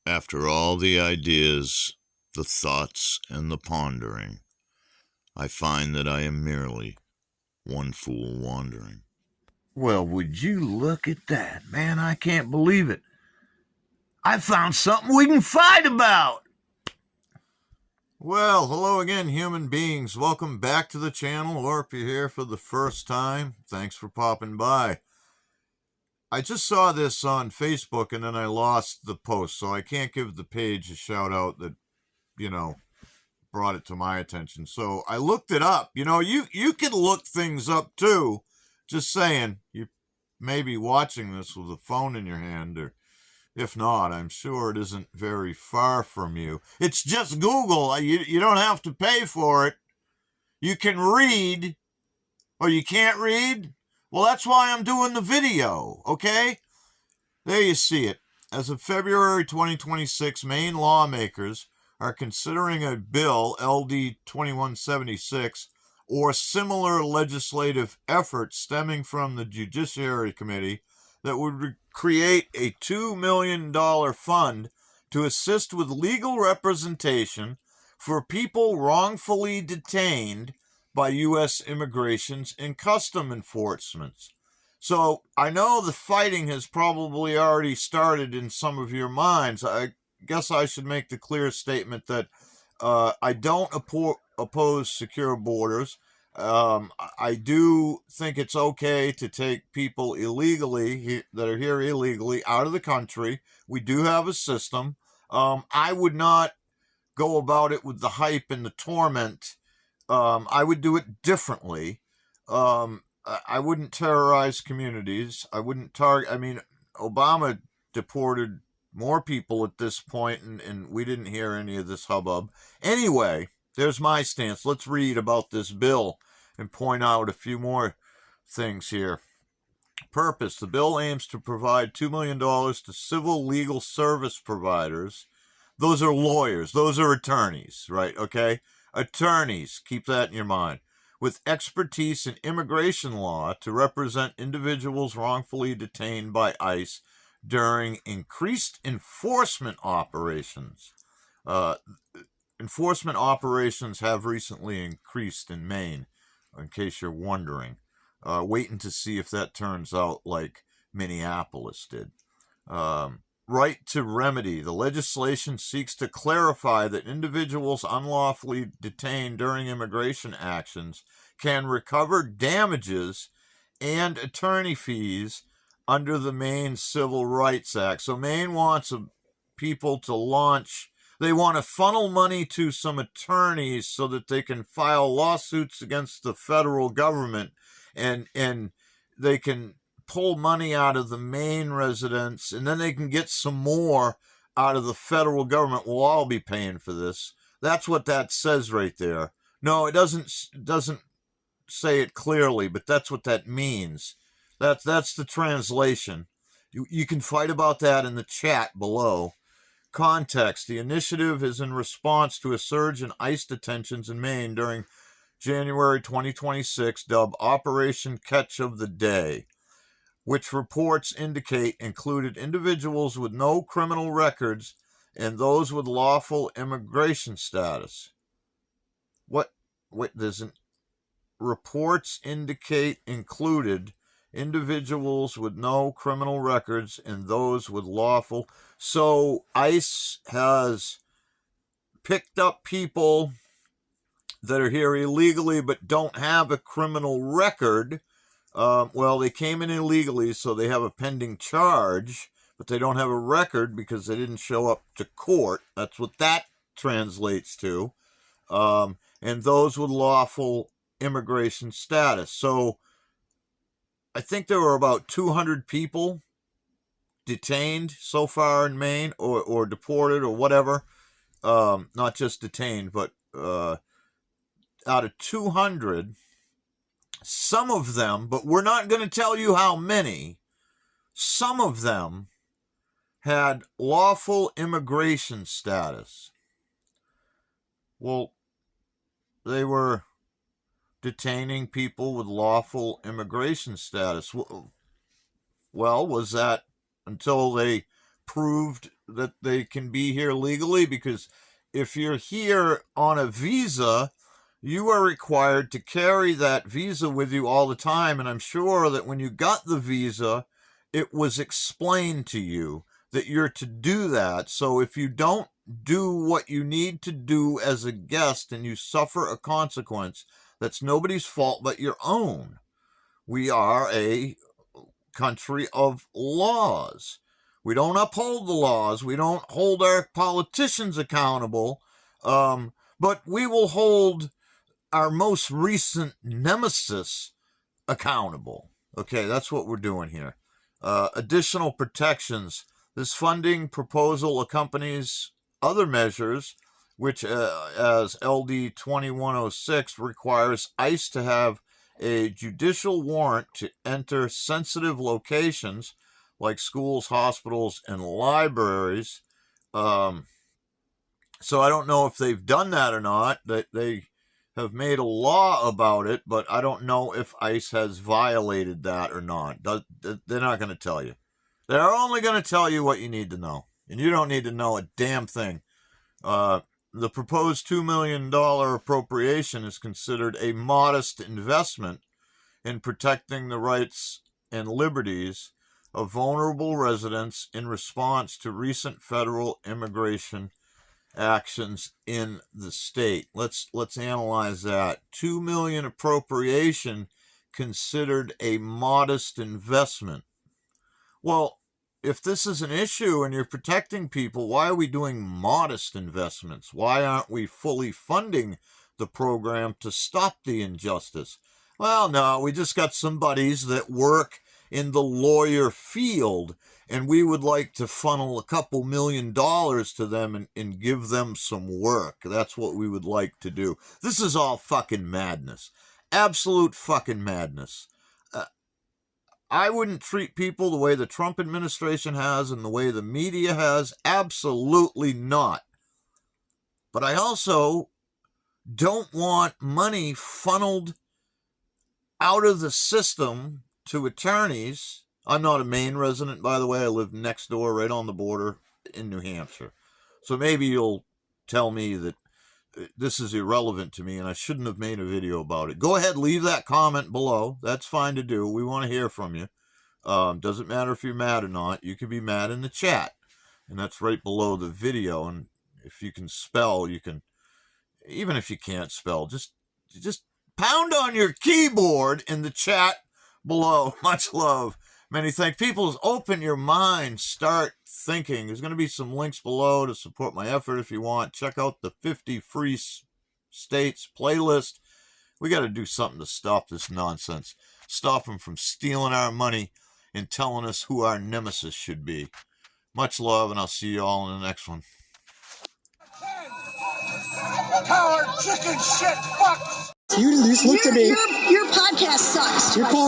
After all the ideas, the thoughts, and the pondering, I find that I am merely one fool wandering. Well, would you look at that? Man, I can't believe it. I found something we can fight about. Well, hello again, human beings. Welcome back to the channel, or if you're here for the first time, thanks for popping by. I just saw this on Facebook and then I lost the post, so I can't give the page a shout out that, brought it to my attention. So I looked it up. You can look things up too. Just saying, you may be watching this with a phone in your hand, or if not, I'm sure it isn't very far from you. It's just Google. You don't have to pay for it. You can read, or you can't read. Well, that's why I'm doing the video, okay? There you see it. As of February 2026, Maine lawmakers are considering a bill, LD 2176, or similar legislative effort stemming from the Judiciary Committee that would create a $2 million fund to assist with legal representation for people wrongfully detained by U.S. Immigration and Customs Enforcement. So I know the fighting has probably already started in some of your minds. I guess I should make the clear statement that I don't oppose secure borders. I do think it's okay to take people illegally, that are here illegally, out of the country. We do have a system. I would not go about it with the hype and the torment. I would do it differently. I wouldn't terrorize communities. I wouldn't target. Obama deported more people at this point, and we didn't hear any of this hubbub. Anyway, there's my stance. Let's read about this bill and point out a few more things here. Purpose. The bill aims to provide $2 million to civil legal service providers. Those are lawyers. Those are attorneys, right? Okay? Attorneys. Keep that in your mind. With expertise in immigration law to represent individuals wrongfully detained by ICE during increased enforcement operations. Enforcement operations have recently increased in Maine, in case you're wondering. Waiting to see if that turns out like Minneapolis did. Right to remedy. The legislation seeks to clarify that individuals unlawfully detained during immigration actions can recover damages and attorney fees under the Maine Civil Rights Act. So Maine wants people to launch, they want to funnel money to some attorneys so that they can file lawsuits against the federal government, and they can pull money out of the Maine residents, and then they can get some more out of the federal government. We'll all be paying for this. That's what that says right there. No, it doesn't say it clearly, but that's what that means. That's the translation. You can fight about that in the chat below. Context. The initiative is in response to a surge in ICE detentions in Maine during January 2026, dubbed Operation Catch of the Day, which reports indicate included individuals with no criminal records and those with lawful immigration status. What? Wait, reports indicate included individuals with no criminal records and those with lawful. So ICE has picked up people that are here illegally but don't have a criminal record. Well, they came in illegally, so they have a pending charge, but they don't have a record because they didn't show up to court. That's what that translates to. And those with lawful immigration status. So I think there were about 200 people detained so far in Maine, or deported, or whatever. Not just detained, but out of 200, some of them, but we're not going to tell you how many, some of them had lawful immigration status. Well, they were detaining people with lawful immigration status. Well, was that until they proved that they can be here legally, because if you're here on a visa, you are required to carry that visa with you all the time. And I'm sure that when you got the visa, it was explained to you that you're to do that. So if you don't do what you need to do as a guest and you suffer a consequence, that's nobody's fault but your own. We are a country of laws. We don't uphold the laws. We don't hold our politicians accountable. But we will hold our most recent nemesis accountable. Okay, that's what we're doing here. Additional protections. This funding proposal accompanies other measures, which, as LD 2106, requires ICE to have a judicial warrant to enter sensitive locations like schools, hospitals, and libraries. So I don't know if they've done that or not. They have made a law about it, but I don't know if ICE has violated that or not. They're not going to tell you. They're only going to tell you what you need to know, and you don't need to know a damn thing. The proposed $2 million appropriation is considered a modest investment in protecting the rights and liberties of vulnerable residents in response to recent federal immigration actions in the state. Let's analyze that. $2 million appropriation considered a modest investment. Well, if this is an issue and you're protecting people, why are we doing modest investments? Why aren't we fully funding the program to stop the injustice? Well, no, we just got some buddies that work in the lawyer field, and we would like to funnel a couple $1 million to them and give them some work. That's what we would like to do. This is all fucking madness. Absolute fucking madness. I wouldn't treat people the way the Trump administration has and the way the media has. Absolutely not. But I also don't want money funneled out of the system to attorneys. I'm not a Maine resident, by the way. I live next door, right on the border in New Hampshire. So maybe you'll tell me that this is irrelevant to me and I shouldn't have made a video about it. Go ahead, leave that comment below. That's fine to do. We want to hear from you. Doesn't matter if you're mad or not. You can be mad in the chat, and that's right below the video. And if you can spell, you can, even if you can't spell, just pound on your keyboard in the chat below. Much love. Many thanks. People, open your mind. Start thinking. There's going to be some links below to support my effort if you want. Check out the 50 Free States playlist. We got to do something to stop this nonsense. Stop them from stealing our money and telling us who our nemesis should be. Much love, and I'll see you all in the next one. Coward chicken shit fucks! You just looked at me. Your podcast sucks. You're calling